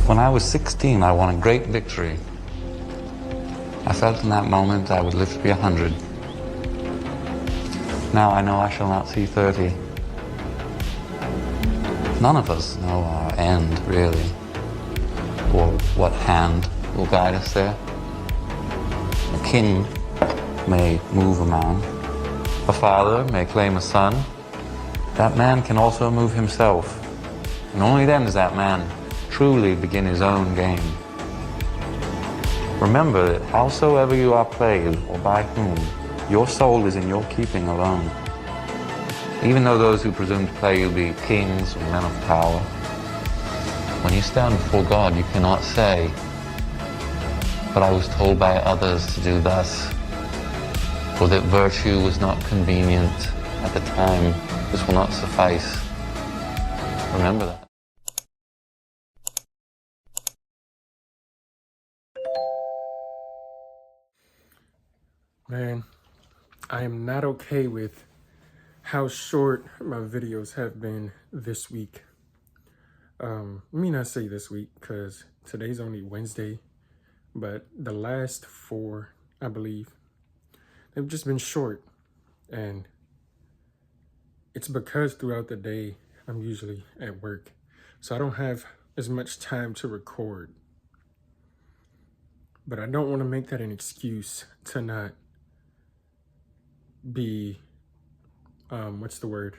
When I was 16, I won a great victory. I felt in that moment I would live to be 100. Now I know I shall not see 30. None of us know our end, really, or what hand will guide us there. A king may move a man. A father may claim a son. That man can also move himself. And only then does that man truly begin his own game. Remember that howsoever you are played, or by whom, your soul is in your keeping alone. Even though those who presume to play you be kings or men of power, when you stand before God, you cannot say, "But I was told by others to do thus," or that virtue was not convenient at the time. This will not suffice. Remember that. Man, I am not okay with how short my videos have been this week. Let me not say this week because today's only Wednesday, but the last 4, I believe, they've just been short. And it's because throughout the day, I'm usually at work. So I don't have as much time to record. But I don't want to make that an excuse to not be, what's the word?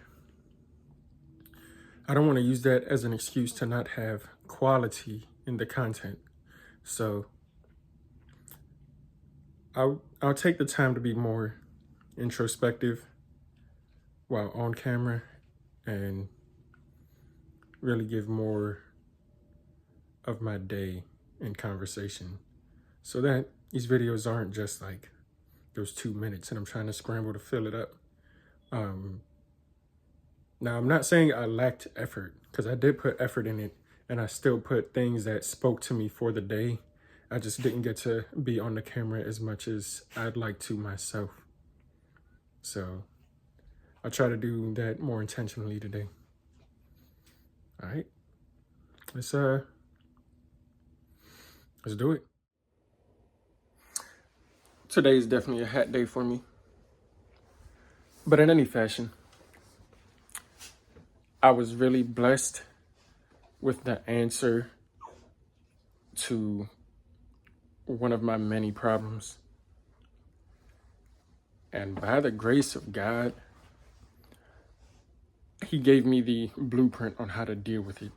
I don't want to use that as an excuse to not have quality in the content. So I'll take the time to be more introspective while on camera and really give more of my day in conversation so that these videos aren't just like those 2 minutes and I'm trying to scramble to fill it up. Now, I'm not saying I lacked effort because I did put effort in it and I still put things that spoke to me for the day. I just didn't get to be on the camera as much as I'd like to myself. So I'll try to do that more intentionally today. All right, let's do it. Today is definitely a hat day for me. But in any fashion, I was really blessed with the answer to one of my many problems. And by the grace of God, He gave me the blueprint on how to deal with it.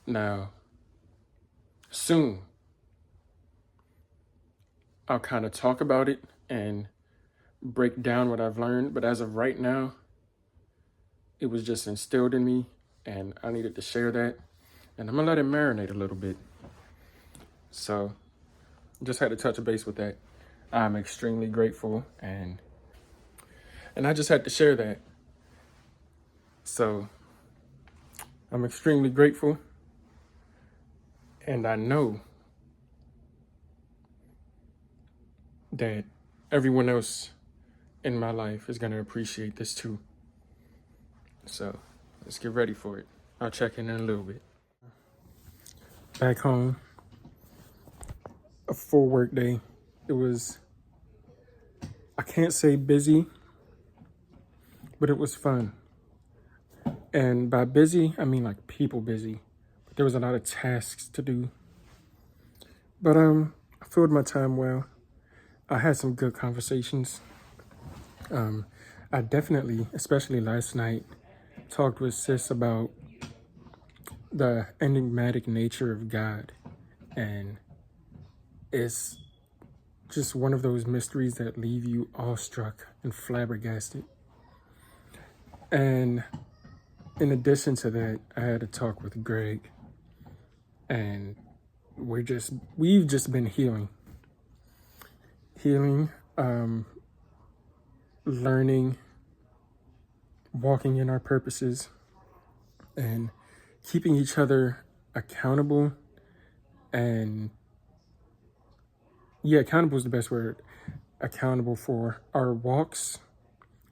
Now, soon, I'll kind of talk about it and break down what I've learned. But as of right now, it was just instilled in me and I needed to share that. And I'm gonna let it marinate a little bit. So just had to touch base with that. I'm extremely grateful and I just had to share that. So I'm extremely grateful and I know that everyone else in my life is gonna appreciate this too. So let's get ready for it. I'll check in a little bit. Back home, a full work day. It was, I can't say busy, but it was fun. And by busy, I mean like people busy. But there was a lot of tasks to do. But I filled my time well. I had some good conversations. I definitely, especially last night, talked with sis about the enigmatic nature of God. And it's just one of those mysteries that leave you awestruck and flabbergasted. And in addition to that, I had a talk with Greg, and we've just been healing, learning, walking in our purposes, and keeping each other accountable. And yeah, accountable is the best word. Accountable for our walks,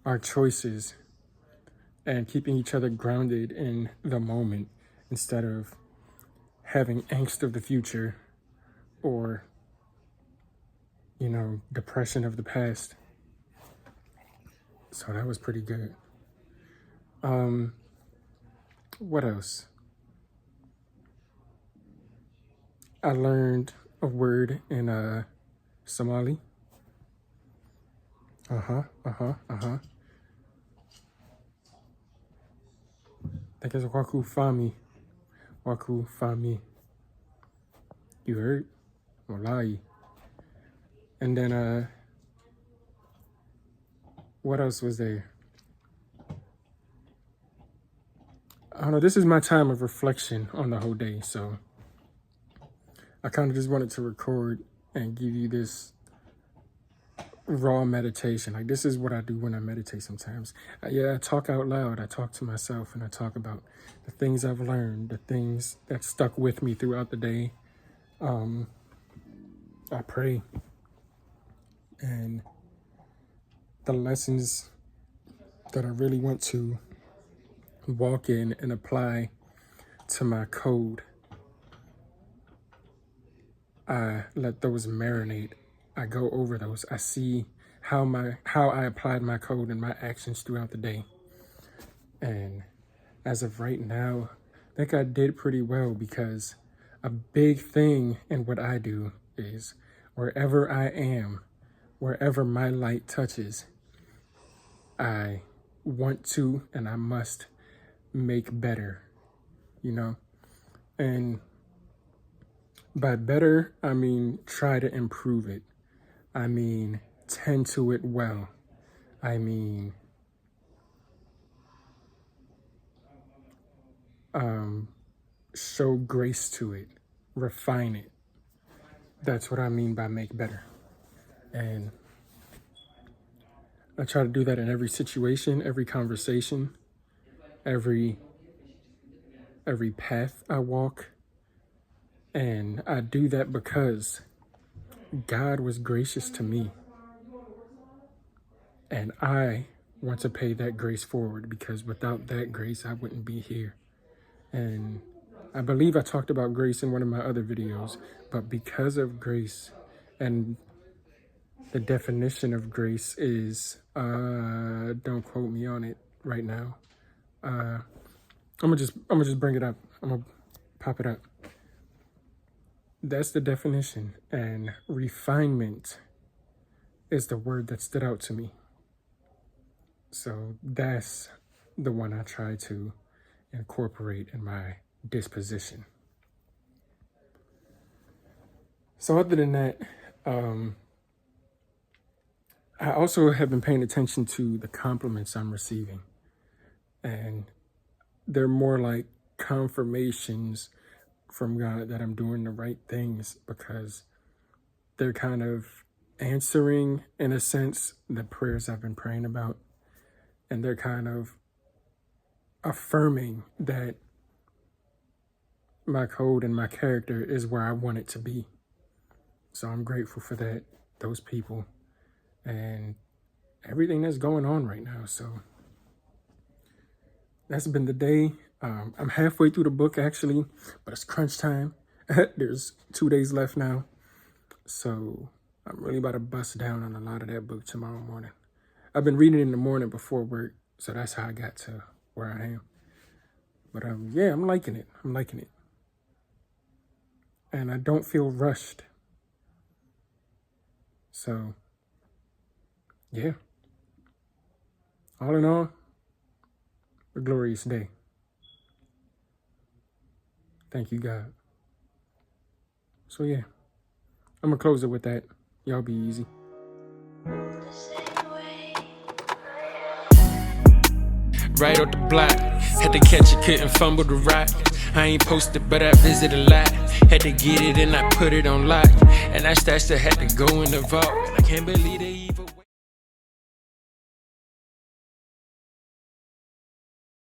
our choices, and keeping each other grounded in the moment instead of having angst of the future or, depression of the past. So that was pretty good. What else? I learned a word in Somali. I think it's Waku Fami. Waku Fami. You heard? Wallahi. And then, what else was there? I don't know. This is my time of reflection on the whole day. So I kind of just wanted to record and give you this raw meditation. Like, this is what I do when I meditate sometimes. I talk out loud. I talk to myself and I talk about the things I've learned, the things that stuck with me throughout the day. I pray. And the lessons that I really want to walk in and apply to my code, I let those marinate. I go over those. I see how I applied my code and my actions throughout the day. And as of right now, I think I did pretty well, because a big thing in what I do is wherever I am, wherever my light touches, I want to and I must make better, And by better, I mean try to improve it. I mean tend to it well. I mean show grace to it, refine it. That's what I mean by make better. And I try to do that in every situation, every conversation, every path I walk. And I do that because God was gracious to me. And I want to pay that grace forward, because without that grace, I wouldn't be here. And I believe I talked about grace in one of my other videos, but because of grace, and the definition of grace is, don't quote me on it right now. I'm gonna just bring it up. I'm gonna pop it up. That's the definition, and refinement is the word that stood out to me. So that's the one I try to incorporate in my disposition. So other than that, I also have been paying attention to the compliments I'm receiving. And they're more like confirmations from God that I'm doing the right things, because they're kind of answering, in a sense, the prayers I've been praying about. And they're kind of affirming that my code and my character is where I want it to be. So I'm grateful for that, those people, and everything that's going on right now. So that's been the day. I'm halfway through the book, actually, but it's crunch time. There's 2 days left now. So I'm really about to bust down on a lot of that book tomorrow morning. I've been reading in the morning before work, so that's how I got to where I am. But yeah, I'm liking it. And I don't feel rushed. So, yeah. All in all, a glorious day. Thank you, God. So, yeah. I'm going to close it with that. Y'all be easy. Right off the block, had to catch it, couldn't fumble the rock. I ain't posted, but I visit a lot. Had to get it and I put it on lock. And I stashed it, had to go in the vault. I can't believe they